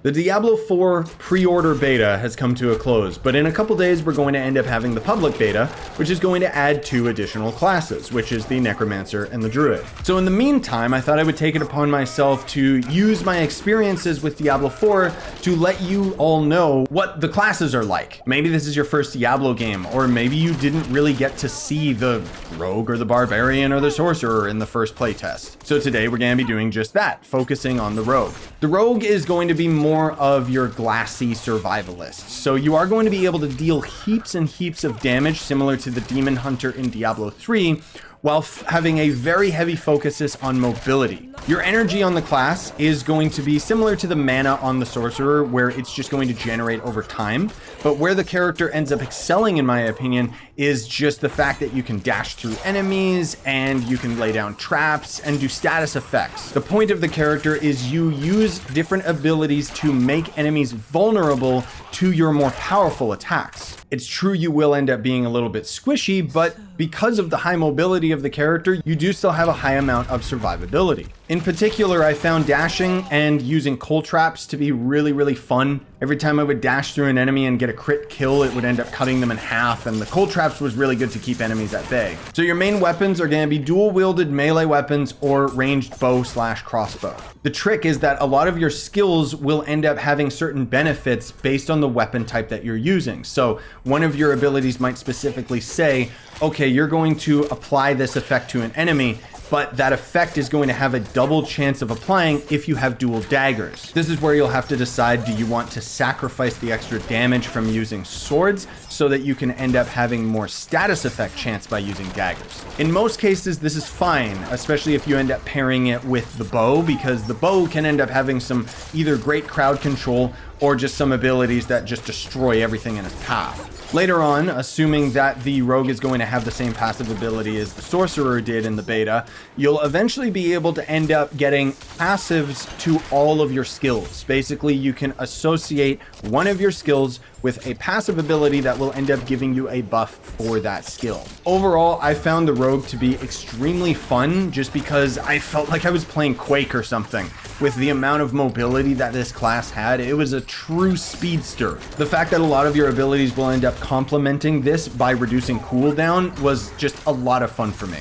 The Diablo IV pre-order beta has come to a close, but in a couple days we're going to end up having the public beta, which is going to add 2 additional classes, which is the Necromancer and the Druid. So in the meantime, I thought I would take it upon myself to use my experiences with Diablo IV to let you all know what the classes are like. Maybe this is your first Diablo game, or maybe you didn't really get to see the Rogue or the Barbarian or the Sorcerer in the first playtest. So today we're going to be doing just that, focusing on the Rogue. The Rogue is going to be more of your glassy survivalist. So you are going to be able to deal heaps and heaps of damage similar to the Demon Hunter in Diablo 3, while having a very heavy focus on mobility. Your energy on the class is going to be similar to the mana on the Sorcerer, where it's just going to generate over time. But where the character ends up excelling, in my opinion, is just the fact that you can dash through enemies and you can lay down traps and do status effects. The point of the character is you use different abilities to make enemies vulnerable to your more powerful attacks. It's true you will end up being a little bit squishy, but because of the high mobility of the character, you do still have a high amount of survivability. In particular, I found dashing and using coal traps to be really fun. Every time I would dash through an enemy and get a crit kill, it would end up cutting them in half, and the coal traps was really good to keep enemies at bay. So your main weapons are going to be dual-wielded melee weapons or ranged bow/crossbow. The trick is that a lot of your skills will end up having certain benefits based on the weapon type that you're using. So one of your abilities might specifically say, okay, you're going to apply this effect to an enemy, but that effect is going to have a double chance of applying if you have dual daggers. This is where you'll have to decide, do you want to sacrifice the extra damage from using swords so that you can end up having more status effect chance by using daggers? In most cases, this is fine, especially if you end up pairing it with the bow, because the bow can end up having some either great crowd control or just some abilities that just destroy everything in its path. Later on, assuming that the Rogue is going to have the same passive ability as the Sorcerer did in the beta, you'll eventually be able to end up getting passives to all of your skills. Basically, you can associate one of your skills with a passive ability that will end up giving you a buff for that skill. Overall, I found the Rogue to be extremely fun just because I felt like I was playing Quake or something. With the amount of mobility that this class had, it was a true speedster. The fact that a lot of your abilities will end up complementing this by reducing cooldown was just a lot of fun for me.